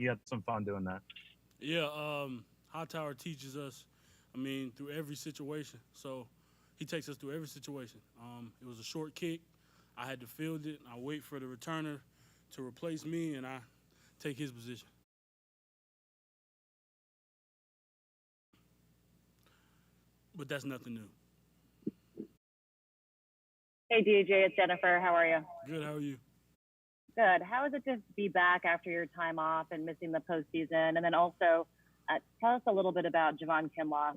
he had some fun doing that. Yeah, Hightower teaches us, through every situation. So he takes us through every situation. It was a short kick. I had to field it. I wait for the returner to replace me, and I take his position. But that's nothing new. Hey, DJ, it's Jennifer. How are you? Good. How are you? Good. How is it to be back after your time off and missing the postseason? And then also, tell us a little bit about Javon Kinlaw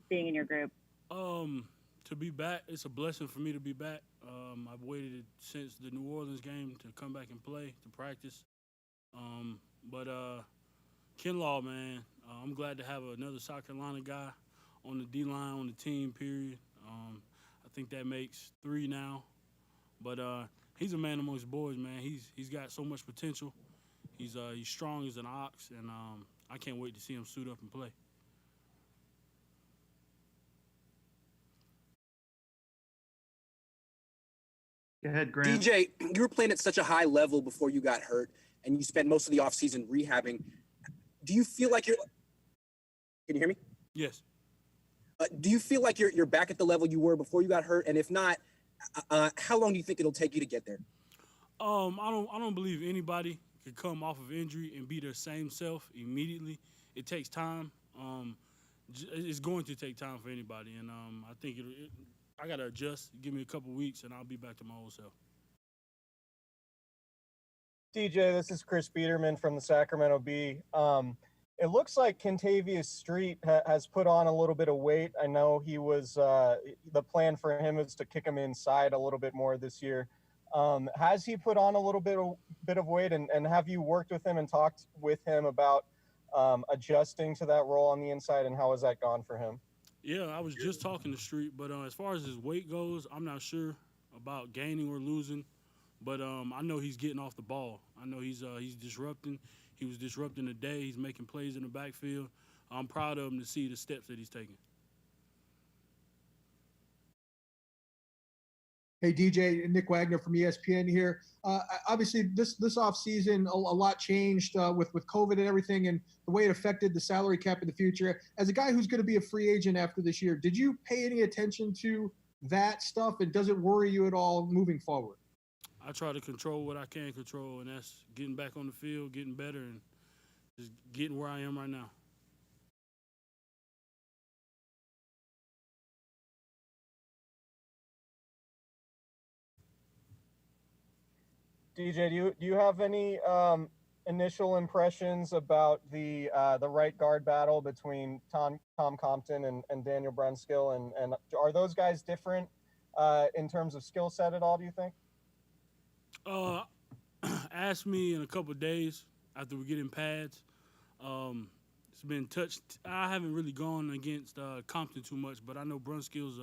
being in your group. To be back, it's a blessing for me to be back. I've waited since the New Orleans game to come back and play, to practice. But Kinlaw, man, I'm glad to have another South Carolina guy on the D line on the team. Period. I think that makes three now. But he's a man amongst boys, man. He's got so much potential. He's strong as an ox, and I can't wait to see him suit up and play. Go ahead, Grant. DJ, you were playing at such a high level before you got hurt, and you spent most of the offseason rehabbing. Do you feel like you're – can you hear me? Yes. Do you feel like you're back at the level you were before you got hurt? And if not, how long do you think it'll take you to get there? I don't believe anybody can come off of injury and be their same self immediately. It takes time. It's going to take time for anybody, and I think I got to adjust. Give me a couple weeks, and I'll be back to my old self. DJ, this is Chris Biederman from the Sacramento Bee. It looks like Kentavious Street has put on a little bit of weight. I know he was the plan for him is to kick him inside a little bit more this year. Has he put on a little bit of weight, and have you worked with him and talked with him about adjusting to that role on the inside, and how has that gone for him? Yeah, I was just talking to Street, but as far as his weight goes, I'm not sure about gaining or losing. But I know he's getting off the ball. I know he's disrupting. He was disrupting today. He's making plays in the backfield. I'm proud of him to see the steps that he's taking. Hey, DJ, Nick Wagner from ESPN here. Obviously, this offseason, a lot changed with COVID and everything, and the way it affected the salary cap in the future. As a guy who's going to be a free agent after this year, did you pay any attention to that stuff, and does it worry you at all moving forward? I try to control what I can control, and that's getting back on the field, getting better, and just getting where I am right now. DJ, do you have any initial impressions about the right guard battle between Tom Compton and Daniel Brunskill, and are those guys different in terms of skill set at all, do you think? Ask me in a couple of days after we get in pads. It's been touched. I haven't really gone against Compton too much, but I know Brunskill's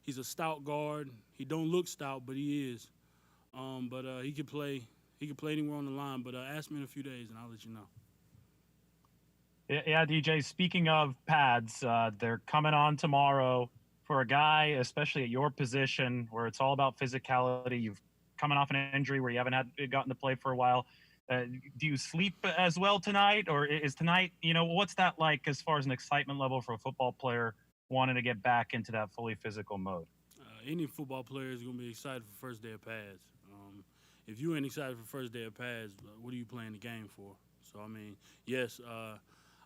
he's a stout guard. He don't look stout, but he is. But he can play. He can play anywhere on the line. But ask me in a few days, and I'll let you know. Yeah, DJ, speaking of pads, they're coming on tomorrow. For a guy, especially at your position, where it's all about physicality, you've coming off an injury where you haven't gotten to play for a while. Do you sleep as well tonight, or is tonight, what's that like as far as an excitement level for a football player wanting to get back into that fully physical mode? Any football player is going to be excited for first day of pads. If you ain't excited for first day of pads, what are you playing the game for? So, yes,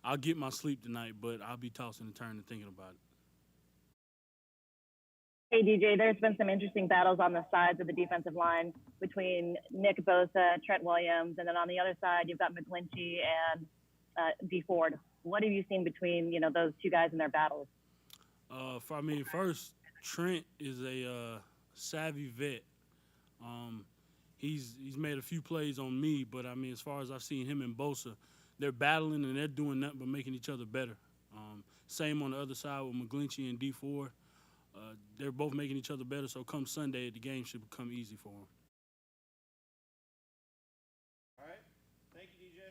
I'll get my sleep tonight, but I'll be tossing and turning and thinking about it. Hey, DJ, there's been some interesting battles on the sides of the defensive line between Nick Bosa, Trent Williams, and then on the other side, you've got McGlinchey and D. Ford. What have you seen between, those two guys in their battles? First, Trent is a savvy vet. He's made a few plays on me, but, as far as I've seen him and Bosa, they're battling and they're doing nothing but making each other better. Same on the other side with McGlinchey and D. Ford. They're both making each other better, so come Sunday, the game should become easy for them. All right. Thank you, DJ.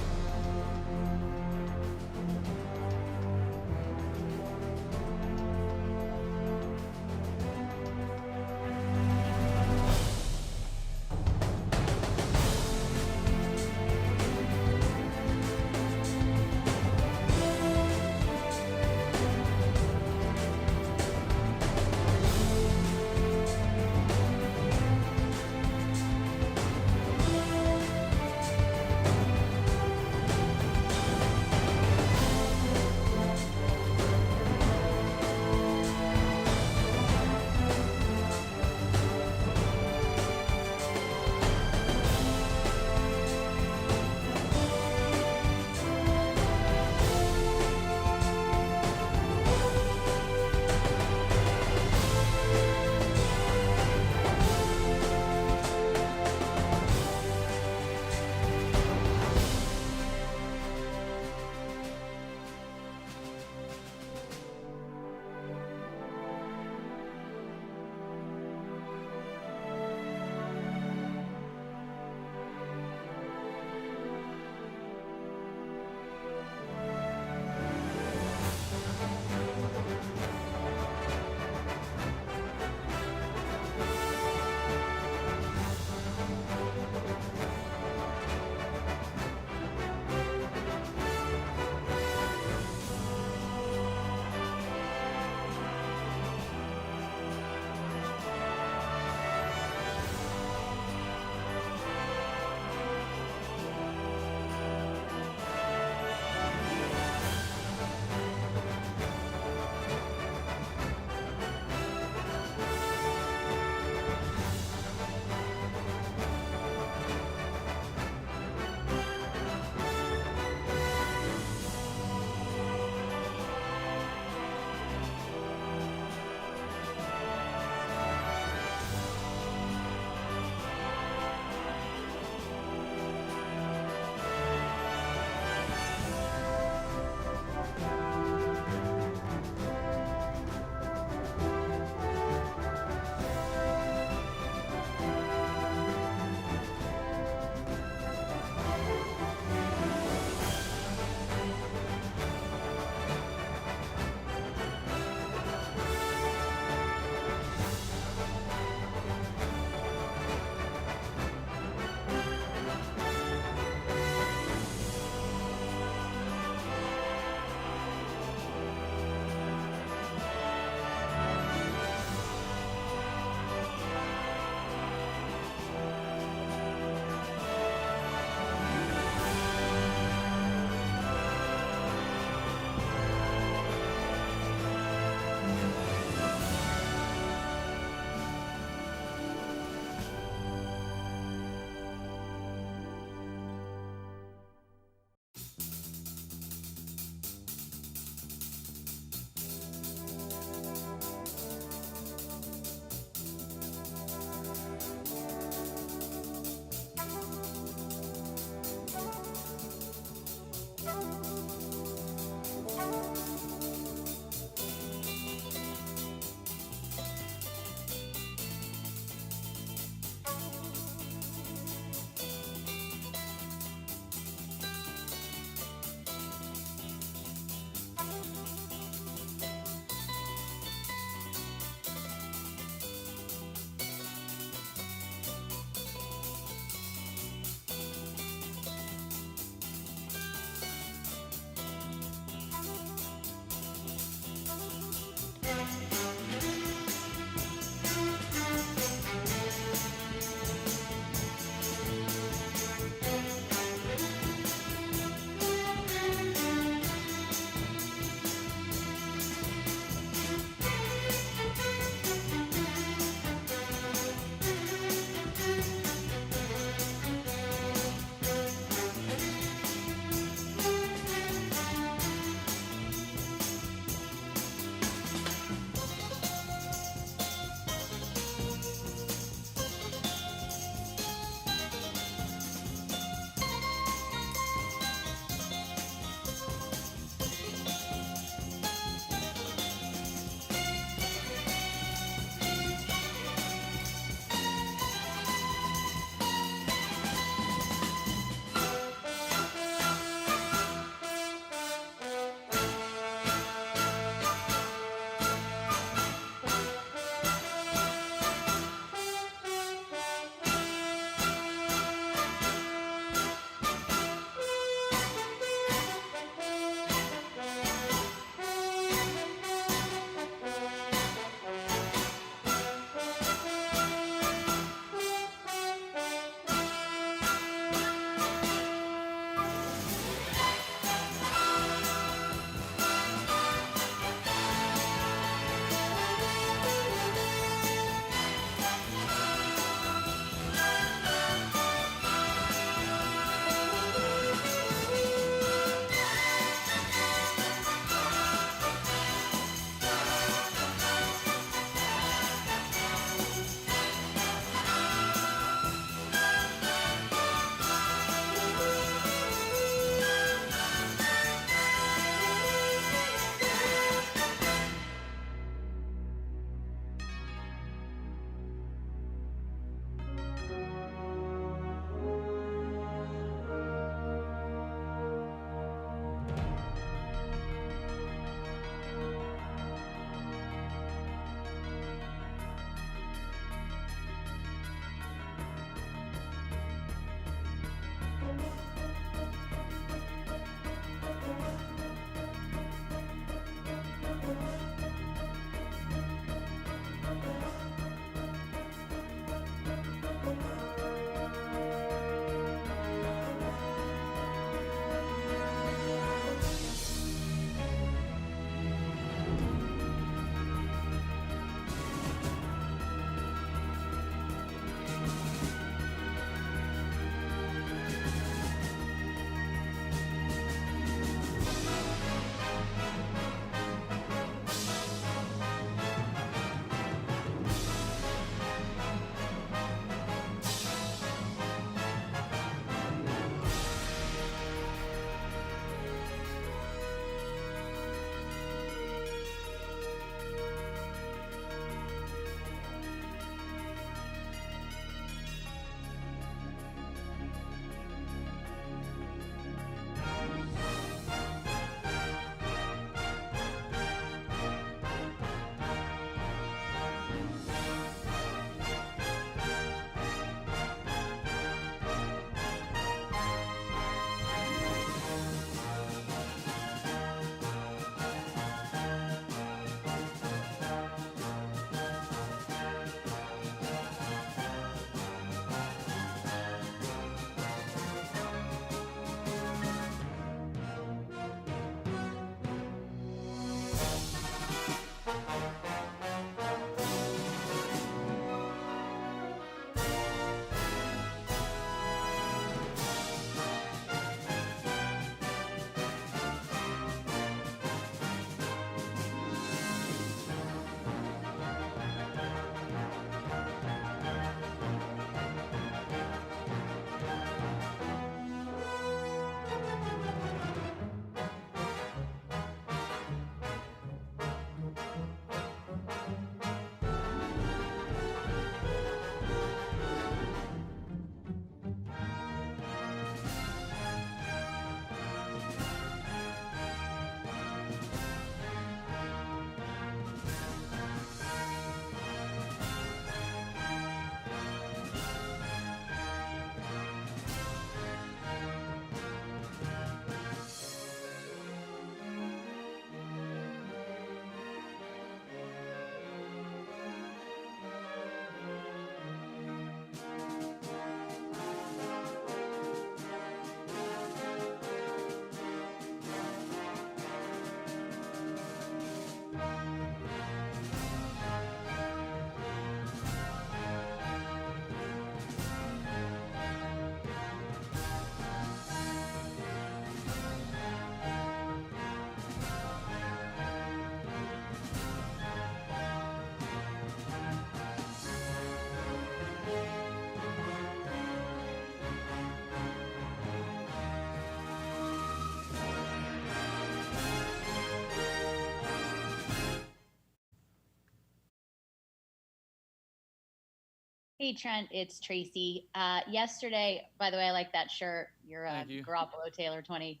Hey Trent, it's Tracy. Yesterday, by the way, I like that shirt. Your Thank you. Garoppolo Taylor 20,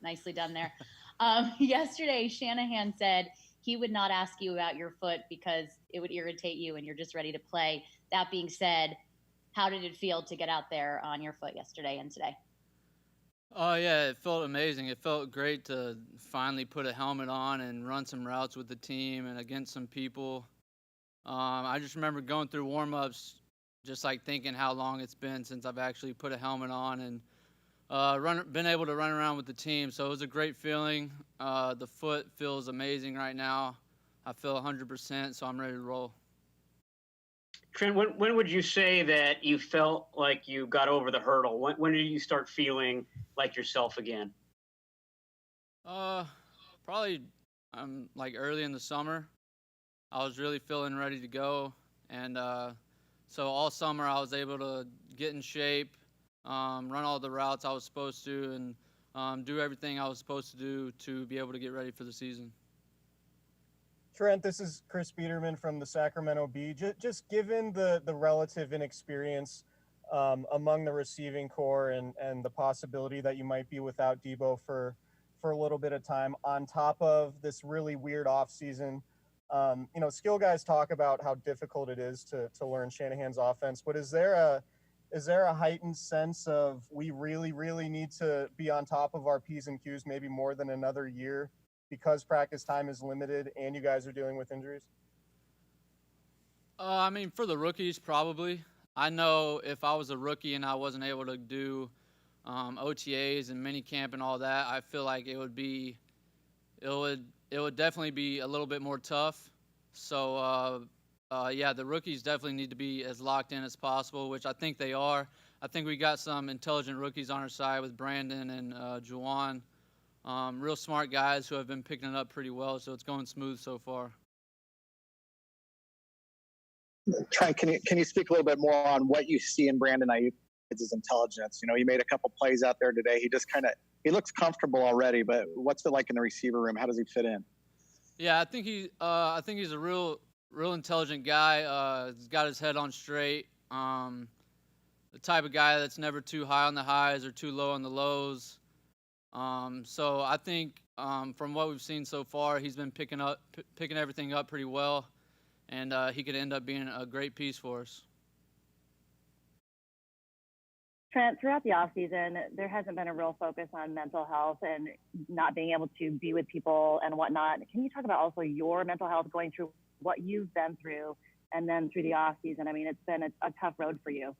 nicely done there. Yesterday, Shanahan said he would not ask you about your foot because it would irritate you, and you're just ready to play. That being said, how did it feel to get out there on your foot yesterday and today? Oh yeah, it felt amazing. It felt great to finally put a helmet on and run some routes with the team and against some people. I just remember going through warm-ups, just like thinking how long it's been since I've actually put a helmet on and been able to run around with the team. So it was a great feeling. The foot feels amazing right now. I feel 100%, so I'm ready to roll. Trent, when would you say that you felt like you got over the hurdle? When did you start feeling like yourself again? Probably like early in the summer. I was really feeling ready to go, and so all summer I was able to get in shape, run all the routes I was supposed to, and do everything I was supposed to do to be able to get ready for the season. Trent, this is Chris Biederman from the Sacramento Bee. Just given the relative inexperience among the receiving core and the possibility that you might be without Debo for a little bit of time, on top of this really weird offseason, skill guys talk about how difficult it is to learn Shanahan's offense, but is there a heightened sense of we really, really need to be on top of our P's and Q's maybe more than another year because practice time is limited and you guys are dealing with injuries? I mean, for the rookies, probably. I know if I was a rookie and I wasn't able to do OTAs and minicamp and all that, I feel like it would definitely be a little bit more tough. So, yeah, the rookies definitely need to be as locked in as possible, which I think they are. I think we got some intelligent rookies on our side with Brandon and Juwan. Real smart guys who have been picking it up pretty well, so it's going smooth so far. Trent, can you speak a little bit more on what you see in Brandon Ayuk as his intelligence? He made a couple plays out there today. He looks comfortable already, but what's it like in the receiver room? How does he fit in? Yeah, I think he's a real intelligent guy. He's got his head on straight. The type of guy that's never too high on the highs or too low on the lows. So I think from what we've seen so far, he's been picking everything up pretty well, and he could end up being a great piece for us. Trent, throughout the offseason, there hasn't been a real focus on mental health and not being able to be with people and whatnot. Can you talk about also your mental health going through what you've been through and then through the offseason? I mean, it's been a tough road for you.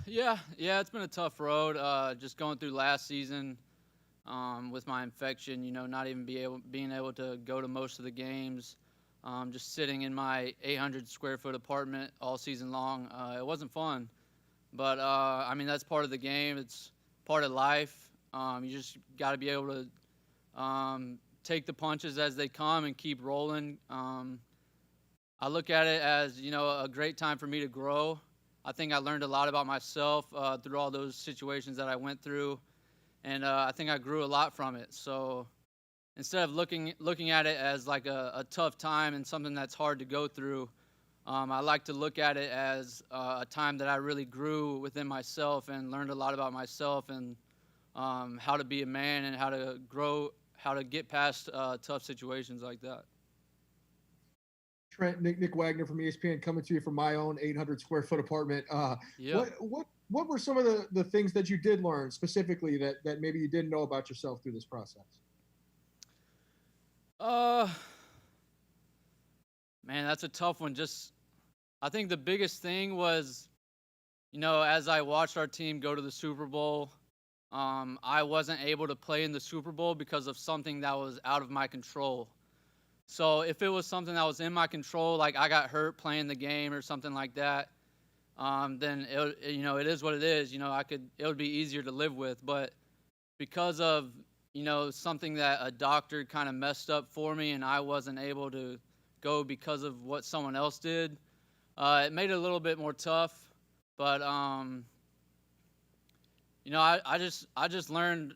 Yeah, it's been a tough road. Just going through last season with my infection, not even being able to go to most of the games, just sitting in my 800 square foot apartment all season long. It wasn't fun, but I mean that's part of the game. It's part of life. You just got to be able to take the punches as they come and keep rolling. I look at it as a great time for me to grow. I think I learned a lot about myself through all those situations that I went through, and I think I grew a lot from it. So instead of looking at it as like a tough time and something that's hard to go through, I like to look at it as a time that I really grew within myself and learned a lot about myself and how to be a man and how to grow, how to get past tough situations like that. Trent, Nick Wagner from ESPN coming to you from my own 800 square foot apartment. What were some of the things that you did learn specifically that maybe you didn't know about yourself through this process? Man, that's a tough one. I think the biggest thing was, as I watched our team go to the Super Bowl, I wasn't able to play in the Super Bowl because of something that was out of my control. So if it was something that was in my control, like I got hurt playing the game or something like that, then it is what it is. It would be easier to live with. But because of something that a doctor kind of messed up for me, and I wasn't able to go because of what someone else did, it made it a little bit more tough. But I just learned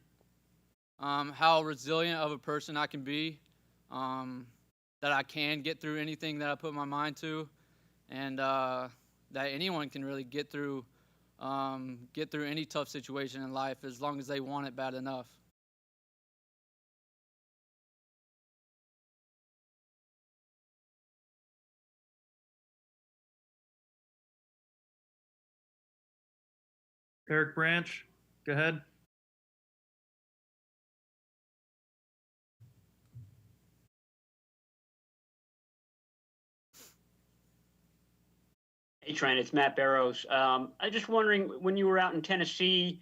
how resilient of a person I can be. That I can get through anything that I put my mind to, and that anyone can really get through any tough situation in life as long as they want it bad enough. Eric Branch, go ahead. Hey, Trent, it's Matt Barrows. I'm just wondering, when you were out in Tennessee,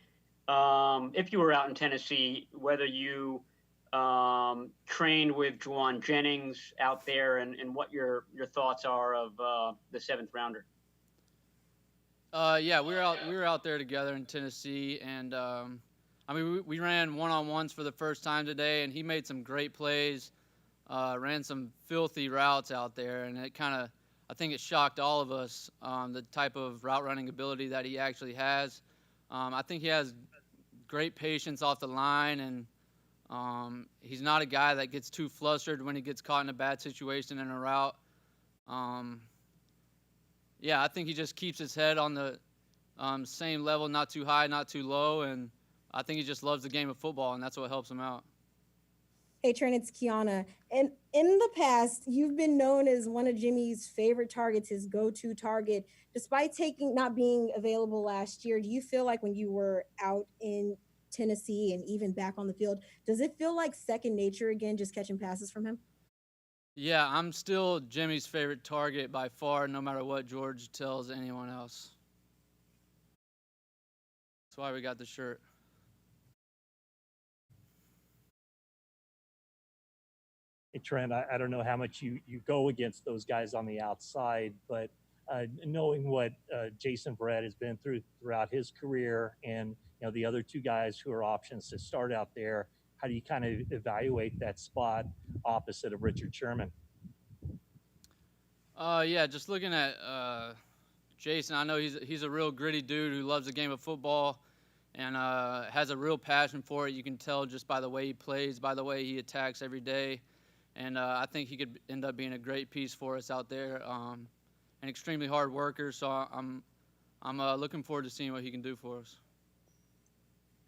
if you were out in Tennessee, whether you trained with Juwan Jennings out there, and what your thoughts are of the seventh rounder. Yeah, we were out there together in Tennessee, and I mean we ran one-on-ones for the first time today, and he made some great plays, ran some filthy routes out there, and I think it shocked all of us, the type of route running ability that he actually has. I think he has great patience off the line, and he's not a guy that gets too flustered when he gets caught in a bad situation in a route. Yeah, I think he just keeps his head on the same level, not too high, not too low, and I think he just loves the game of football, and that's what helps him out. Hey, Trent, it's Kiana. And in the past, you've been known as one of Jimmy's favorite targets, his go-to target. Despite not being available last year, do you feel like when you were out in Tennessee and even back on the field, does it feel like second nature again, just catching passes from him? Yeah, I'm still Jimmy's favorite target by far, no matter what George tells anyone else. That's why we got the shirt. Hey, Trent, I don't know how much you go against those guys on the outside, but knowing what Jason Verrett has been throughout his career, and the other two guys who are options to start out there, how do you kind of evaluate that spot opposite of Richard Sherman? Yeah, just looking at Jason, I know he's a real gritty dude who loves the game of football and has a real passion for it. You can tell just by the way he plays, by the way he attacks every day. And I think he could end up being a great piece for us out there. An extremely hard worker, so I'm looking forward to seeing what he can do for us.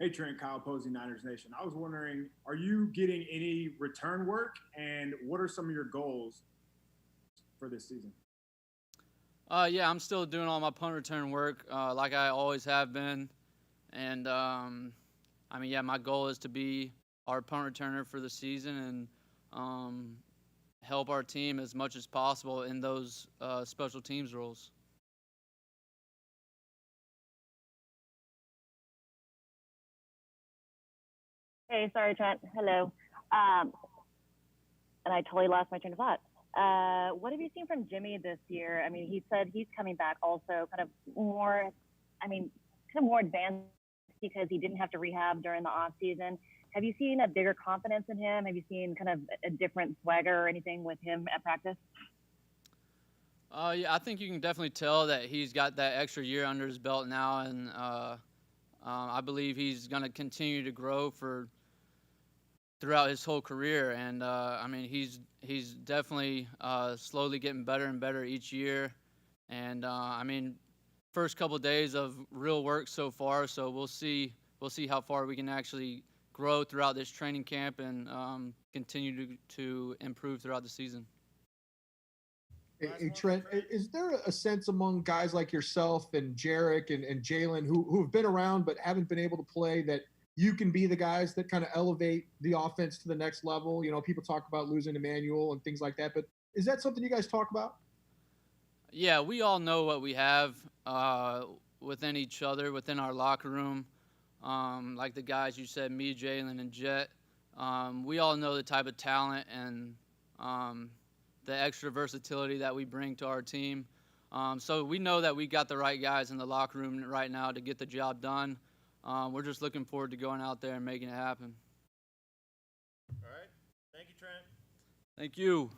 Hey, Trent, Kyle Posey, Niners Nation. I was wondering, are you getting any return work, and what are some of your goals for this season? Yeah, I'm still doing all my punt return work like I always have been. And, I mean, yeah, my goal is to be our punt returner for the season and help our team as much as possible in those special teams roles. Hey, sorry, Trent. Hello. And I totally lost my train of thought. What have you seen from Jimmy this year? I mean, he said he's coming back also kind of more advanced because he didn't have to rehab during the off season. Have you seen a bigger confidence in him? Have you seen kind of a different swagger or anything with him at practice? Yeah, I think you can definitely tell that he's got that extra year under his belt now, and I believe he's going to continue to grow throughout his whole career. And I mean, he's definitely slowly getting better and better each year. And I mean, first couple of days of real work so far, so we'll see how far we can actually grow throughout this training camp and continue to improve throughout the season. Hey, Trent, is there a sense among guys like yourself and Jerick and Jalen who have been around but haven't been able to play that you can be the guys that kind of elevate the offense to the next level? People talk about losing Emmanuel and things like that, but is that something you guys talk about? Yeah, we all know what we have within each other, within our locker room. Like the guys you said, me, Jalen, and Jet. We all know the type of talent and the extra versatility that we bring to our team. So we know that we got the right guys in the locker room right now to get the job done. We're just looking forward to going out there and making it happen. All right. Thank you, Trent. Thank you.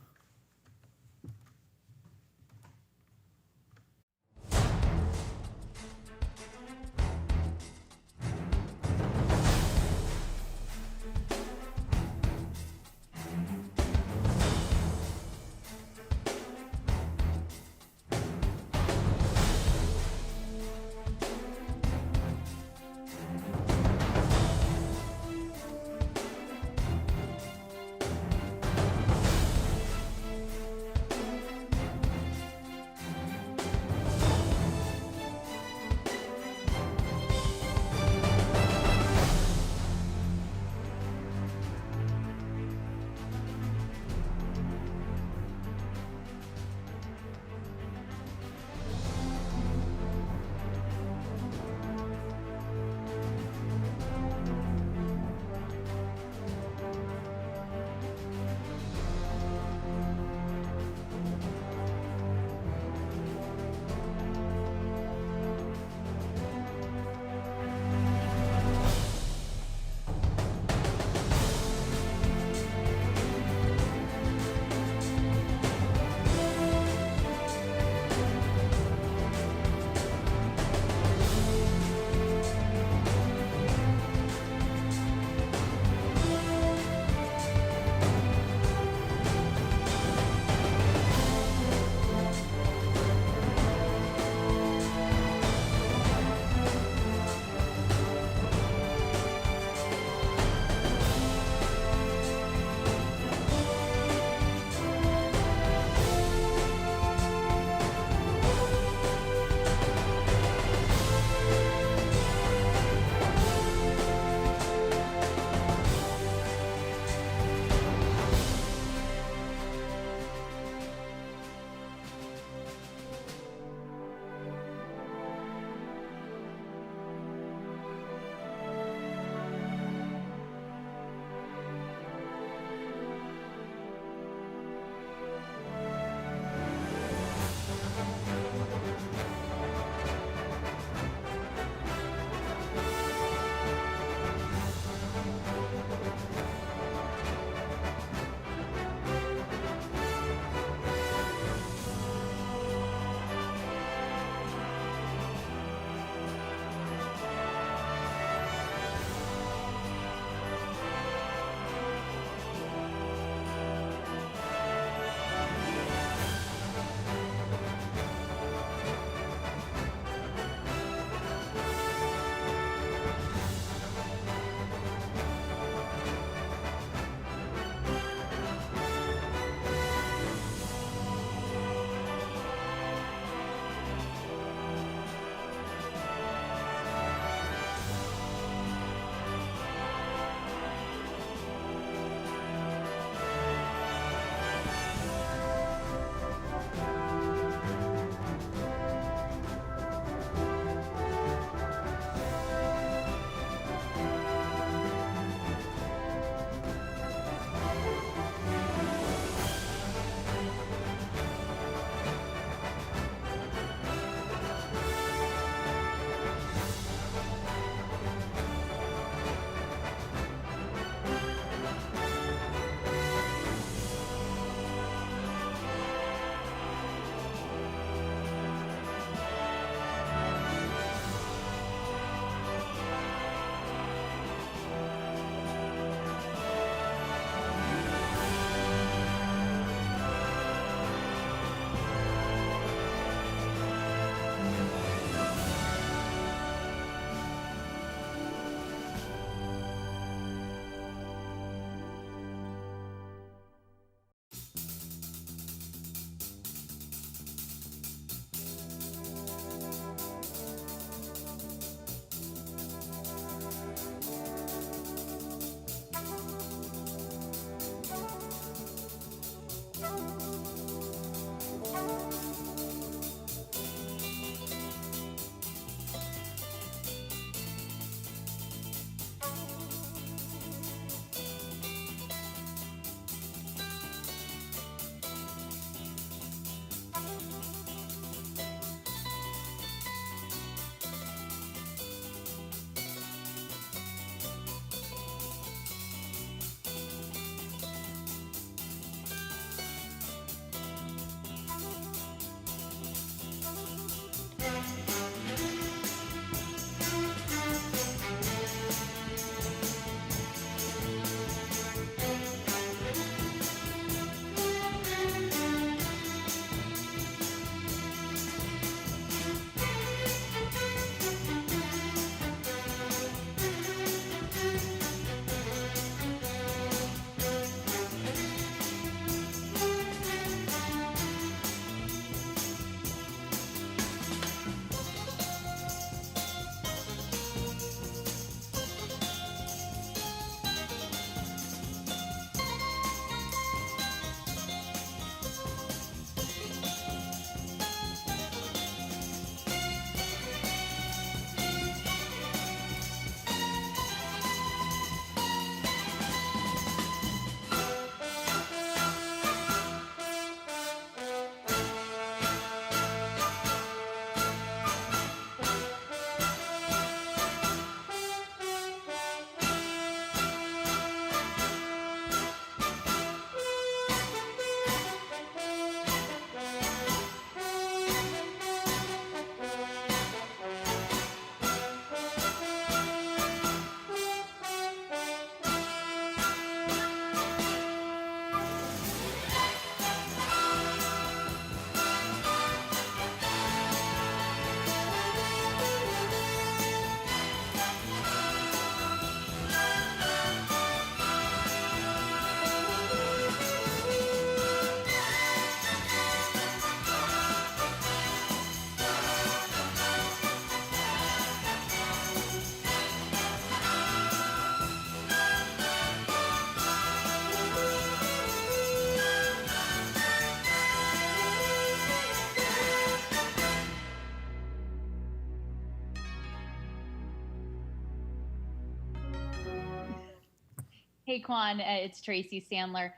Hey, Kwon, it's Tracy Sandler.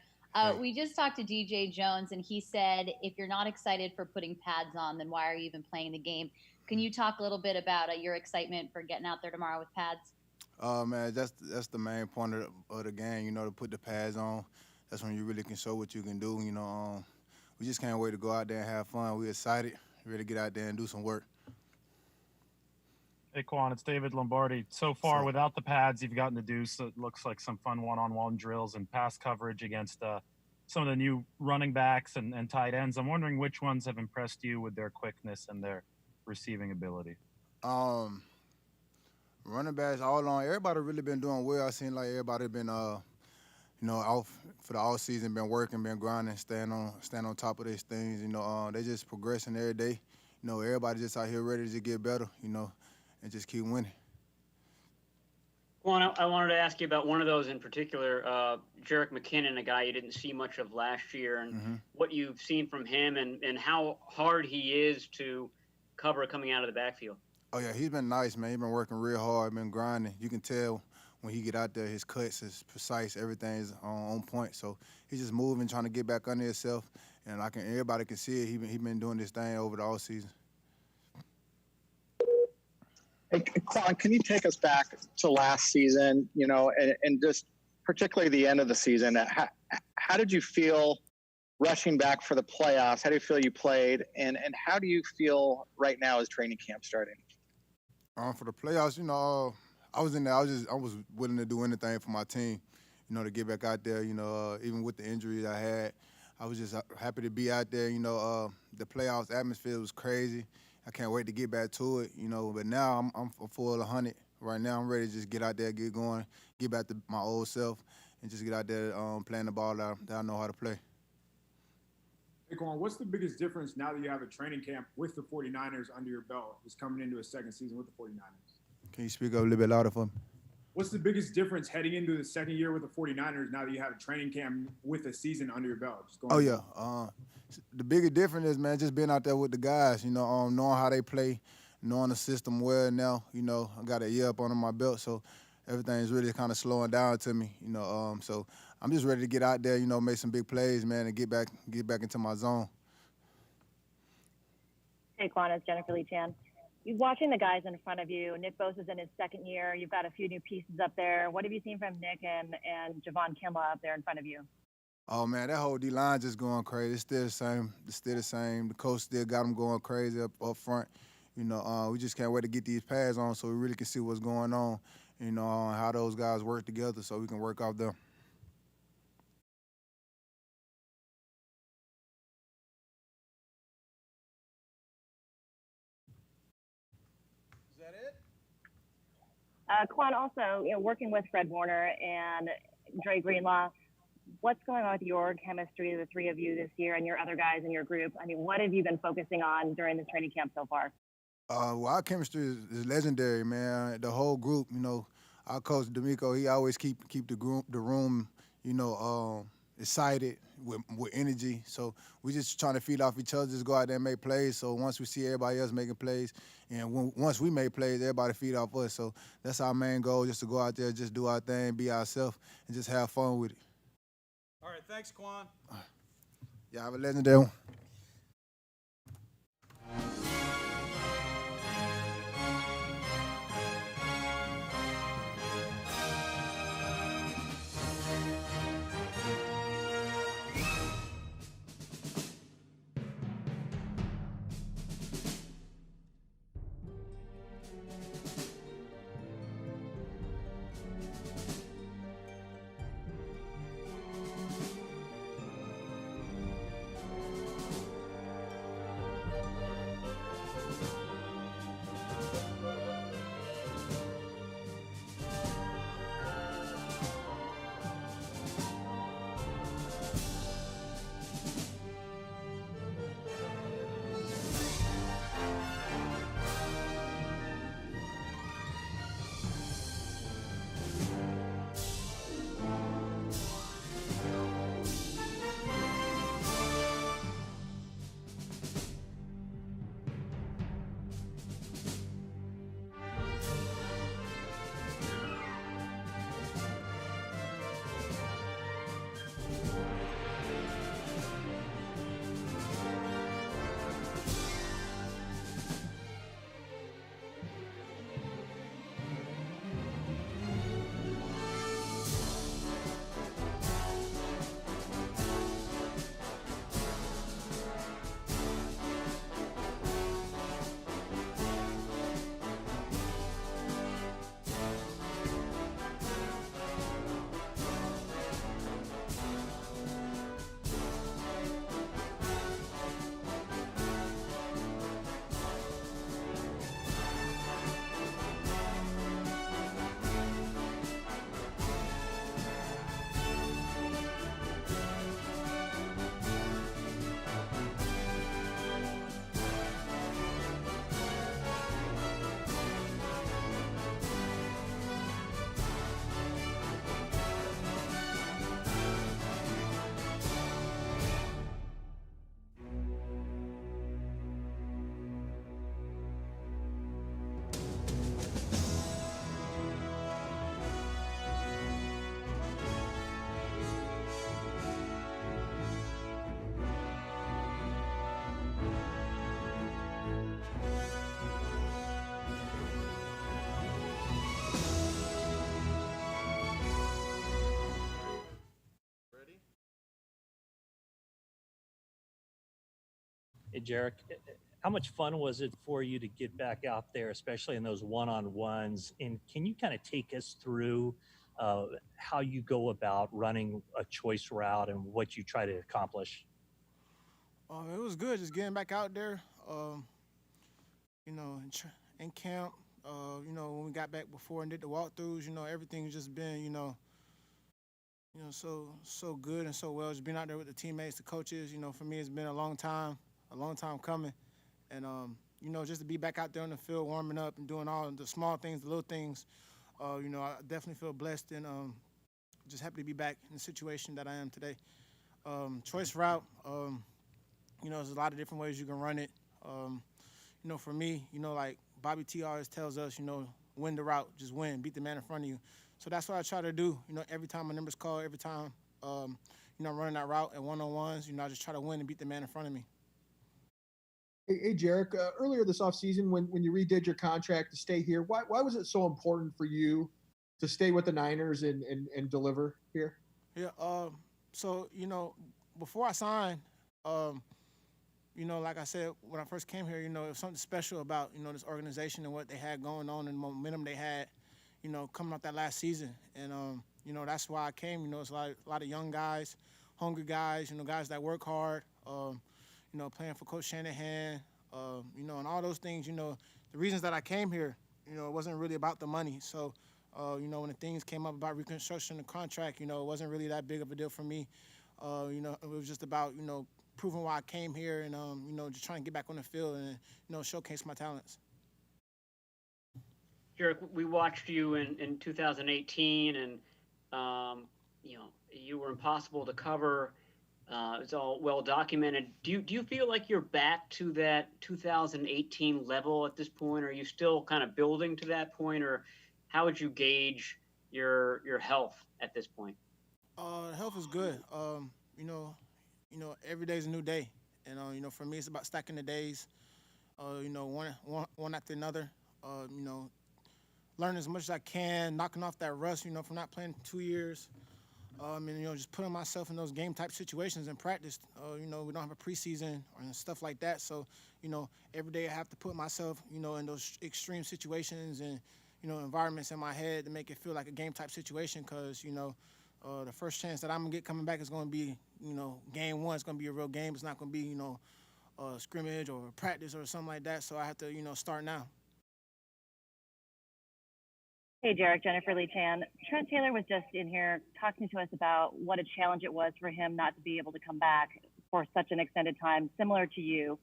We just talked to DJ Jones, and he said, if you're not excited for putting pads on, then why are you even playing the game? Can you talk a little bit about your excitement for getting out there tomorrow with pads? Man, that's the main point of the game, you know, to put the pads on. That's when you really can show what you can do, you know. We just can't wait to go out there and have fun. We're excited, ready to get out there and do some work. Hey, Kwon, it's David Lombardi. So far, without the pads, you've gotten to do, so it looks like some fun one-on-one drills and pass coverage against some of the new running backs and tight ends. I'm wondering which ones have impressed you with their quickness and their receiving ability. Running backs all on. Everybody really been doing well. I seen like everybody been, you know, out for the all season, been working, been grinding, staying on top of these things. You know, they just progressing every day. You know, everybody just out here ready to get better. You know, and just keep winning. Well, I wanted to ask you about one of those in particular, Jerick McKinnon, a guy you didn't see much of last year, and what you've seen from him and how hard he is to cover coming out of the backfield. Oh, yeah, he's been nice, man. He's been working real hard, been grinding. You can tell when he get out there, his cuts is precise, everything is on point. So he's just moving, trying to get back under himself, and everybody can see it. He been doing this thing over the all season. Hey, Kwon, can you take us back to last season, you know, and just particularly the end of the season? How did you feel rushing back for the playoffs? How do you feel you played? And how do you feel right now as training camp starting? For the playoffs, you know, I was in there. I was willing to do anything for my team, you know, to get back out there. You know, even with the injuries I had, I was just happy to be out there. You know, the playoffs atmosphere was crazy. I can't wait to get back to it. You know, but now I'm full 100. Right now, I'm ready to just get out there, get going, get back to my old self, and just get out there playing the ball that I know how to play. Hey, Kwon, what's the biggest difference now that you have a training camp with the 49ers under your belt, just coming into a second season with the 49ers? Can you speak up a little bit louder for me? What's the biggest difference heading into the second year with the 49ers now that you have a training camp with a season under your belt? The biggest difference is, man, just being out there with the guys, you know, knowing how they play, knowing the system well now. You know, I got a year up under my belt, so everything's really kind of slowing down to me, you know. So I'm just ready to get out there, you know, make some big plays, man, and get back into my zone. Hey, Kwon, it's Jennifer Lee Chan. You're watching the guys in front of you. Nick Bosa's in his second year. You've got a few new pieces up there. What have you seen from Nick and Javon Kinlaw up there in front of you? Oh, man, that whole D-line just going crazy. It's still the same. The coach still got them going crazy up front. You know, we just can't wait to get these pads on so we really can see what's going on, you know, how those guys work together so we can work off them. Is that it? Kwon, also, you know, working with Fred Warner and Dre Greenlaw, what's going on with your chemistry, the three of you this year, and your other guys in your group? I mean, what have you been focusing on during the training camp so far? Well, our chemistry is legendary, man. The whole group, you know, our coach D'Amico, he always keep the room, you know, excited with energy. So we just trying to feed off each other, just go out there and make plays. So once we see everybody else making plays, and once we make plays, everybody feed off us. So that's our main goal, just to go out there, just do our thing, be ourselves, and just have fun with it. All right, thanks, Kwon. Y'all have a legendary one. Hey, Jerick, how much fun was it for you to get back out there, especially in those one-on-ones? And can you kind of take us through how you go about running a choice route and what you try to accomplish? It was good just getting back out there. In camp, when we got back before and did the walkthroughs, everything's just been, so good and so well. Just being out there with the teammates, the coaches, for me, it's been a long time coming. And, just to be back out there on the field, warming up and doing all the small things, the little things, I definitely feel blessed and just happy to be back in the situation that I am today. Choice route, there's a lot of different ways you can run it. For me, like Bobby T always tells us, win the route, just win, beat the man in front of you. So that's what I try to do. Every time my number's called, every time, I'm running that route at one-on-ones, I just try to win and beat the man in front of me. Hey Jerick, earlier this offseason when you redid your contract to stay here, why was it so important for you to stay with the Niners and deliver here? Yeah, so, before I signed, like I said, when I first came here, it was something special about, this organization and what they had going on and the momentum they had, coming off that last season. And, that's why I came. It's a lot of young guys, hungry guys, guys that work hard, playing for Coach Shanahan, and all those things, the reasons that I came here, it wasn't really about the money. So, when the things came up about reconstruction and contract, it wasn't really that big of a deal for me. It was just about, proving why I came here and, just trying to get back on the field and, showcase my talents. Jerick, we watched you in 2018 and, you were impossible to cover. It's all well documented. Do you feel like you're back to that 2018 level at this point? Or are you still kind of building to that point, or how would you gauge your health at this point? Health is good. Every day's a new day, and for me, it's about stacking the days. One after another. Learn as much as I can, knocking off that rust. From not playing 2 years. And just putting myself in those game type situations in practice. We don't have a preseason or stuff like that, so every day I have to put myself in those extreme situations and environments in my head to make it feel like a game type situation. Because the first chance that I'm gonna get coming back is gonna be game one. It's gonna be a real game. It's not gonna be a scrimmage or a practice or something like that. So I have to start now. Hey, Jerick, Jennifer Lee Chan. Trent Taylor was just in here talking to us about what a challenge it was for him not to be able to come back for such an extended time, similar to you.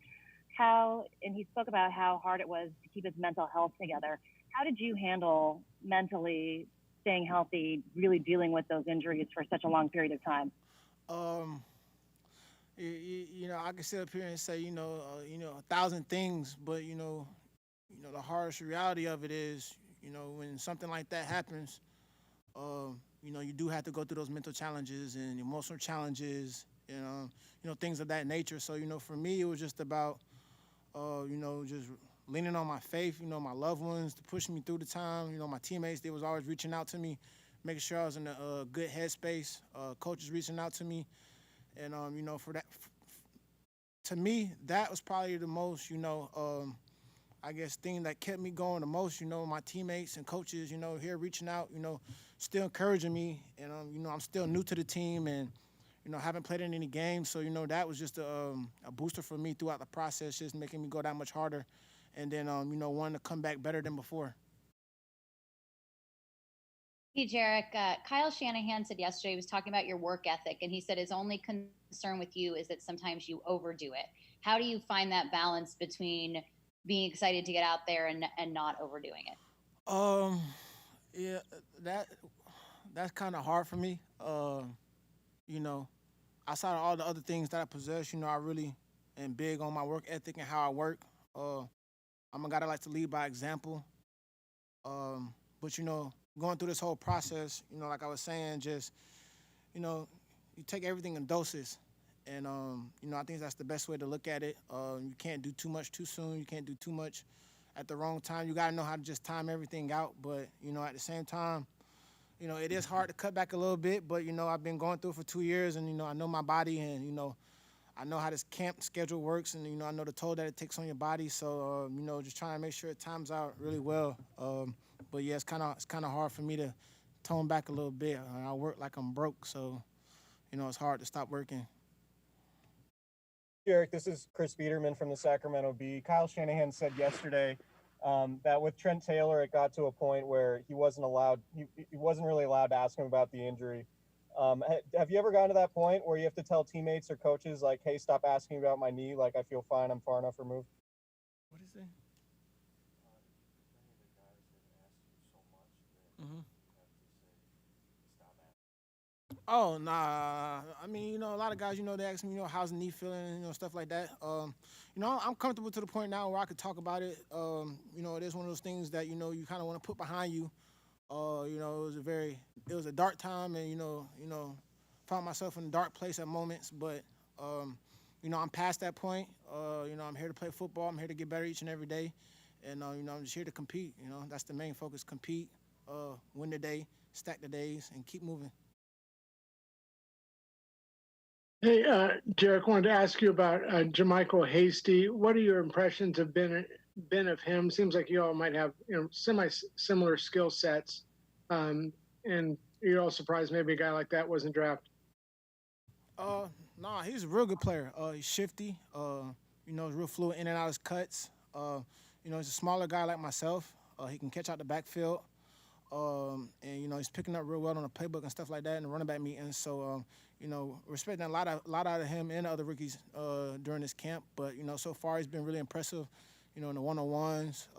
And he spoke about how hard it was to keep his mental health together. How did you handle mentally staying healthy, really dealing with those injuries for such a long period of time? I can sit up here and say, 1,000 things, but, the harsh reality of it is, when something like that happens, you do have to go through those mental challenges and emotional challenges and, things of that nature. So, for me, it was just about, just leaning on my faith, my loved ones to push me through the time. My teammates, they was always reaching out to me, making sure I was in a good headspace. Coaches reaching out to me. And, for that, to me, that was probably the most, I guess, thing that kept me going the most, my teammates and coaches, here reaching out, still encouraging me. And, I'm still new to the team and, haven't played in any games. So, that was just a booster for me throughout the process, just making me go that much harder. And then, wanting to come back better than before. Hey, Jerick, Kyle Shanahan said yesterday, he was talking about your work ethic, and he said his only concern with you is that sometimes you overdo it. How do you find that balance between being excited to get out there and not overdoing it? Yeah, that's kind of hard for me. Outside of all the other things that I possess, I really am big on my work ethic and how I work. I'm a guy that likes to lead by example. But, going through this whole process, like I was saying, just, you take everything in doses. And, I think that's the best way to look at it. You can't do too much too soon. You can't do too much at the wrong time. You got to know how to just time everything out. But, at the same time, it is hard to cut back a little bit. But, I've been going through it for 2 years and, I know my body and, I know how this camp schedule works, and I know the toll that it takes on your body. So just trying to make sure it times out really well. But yeah, it's kind of hard for me to tone back a little bit. I work like I'm broke, so it's hard to stop working. Jerick, this is Chris Biederman from the Sacramento Bee. Kyle Shanahan said yesterday that with Trent Taylor, it got to a point where he wasn't really allowed to ask him about the injury. Have you ever gotten to that point where you have to tell teammates or coaches like, "Hey, stop asking about my knee. Like, I feel fine. I'm far enough removed." What is it? Mm-hmm. Oh, nah. I mean, a lot of guys, they ask me, how's the knee feeling, stuff like that. I'm comfortable to the point now where I could talk about it. It is one of those things that, you kind of want to put behind you. It was a dark time, and, found myself in a dark place at moments, but, I'm past that point. I'm here to play football. I'm here to get better each and every day. And, I'm just here to compete. That's the main focus, compete, win the day, stack the days, and keep moving. Hey, Jerick, wanted to ask you about Jermichael Hasty. What are your impressions have been of him? Seems like you all might have similar skill sets, and you're all surprised maybe a guy like that wasn't drafted. Nah, he's a real good player. He's shifty. He's real fluid in and out of his cuts. He's a smaller guy like myself. He can catch out the backfield. And he's picking up real well on the playbook and stuff like that in the running back meetings. So respecting a lot out of him and other rookies during this camp. But so far he's been really impressive. In the one-on-ones,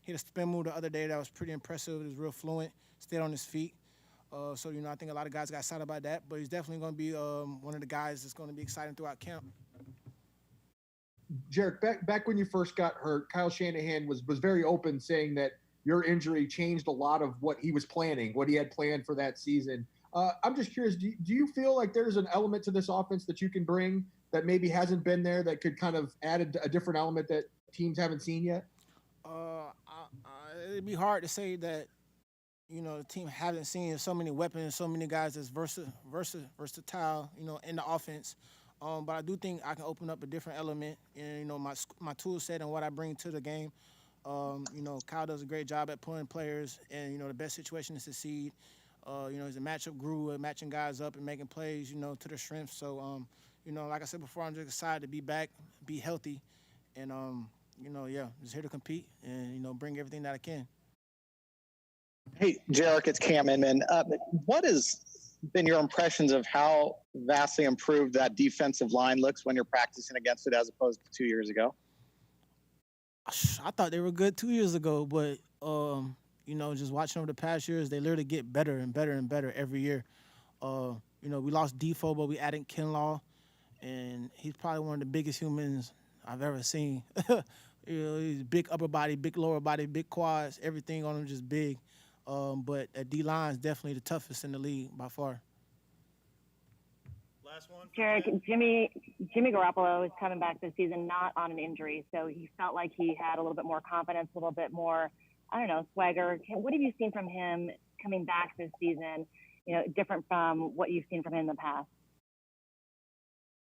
he had a spin move the other day that was pretty impressive. He was real fluent, stayed on his feet. So I think a lot of guys got excited about that. But he's definitely going to be one of the guys that's going to be exciting throughout camp. Jerick, back when you first got hurt, Kyle Shanahan was very open, saying that your injury changed a lot of what he was planning, what he had planned for that season. I'm just curious, do you feel like there's an element to this offense that you can bring that maybe hasn't been there that could kind of add a different element that teams haven't seen yet? It'd be hard to say that, the team hasn't seen so many weapons, so many guys that's versatile, in the offense. But I do think I can open up a different element in, my tool set and what I bring to the game. Kyle does a great job at pulling players, and the best situation to succeed. He's a matchup guru at matching guys up and making plays, to their strengths. So, like I said before, I'm just excited to be back, be healthy, and just here to compete and bring everything that I can. Hey, Jerick, it's Cam Inman. What has been your impressions of how vastly improved that defensive line looks when you're practicing against it as opposed to 2 years ago? I thought they were good 2 years ago, but just watching over the past years, they literally get better and better and better every year. We lost Defoe, but we added Kinlaw, and he's probably one of the biggest humans I've ever seen. He's big upper body, big lower body, big quads, everything on him just big. But that D-line is definitely the toughest in the league by far. Last one. Jerick, Jimmy Garoppolo is coming back this season not on an injury, so he felt like he had a little bit more confidence, a little bit more, swagger. What have you seen from him coming back this season, different from what you've seen from him in the past?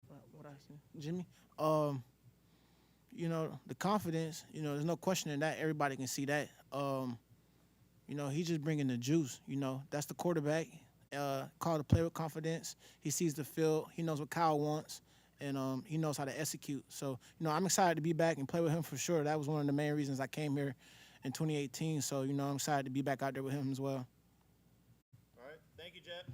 What I see? Jimmy? The confidence, there's no questioning that. Everybody can see that. He's just bringing the juice. That's the quarterback. Called to play with confidence. He sees the field. He knows what Kyle wants, and he knows how to execute. So, I'm excited to be back and play with him for sure. That was one of the main reasons I came here in 2018. So, I'm excited to be back out there with him as well. All right. Thank you, Jet.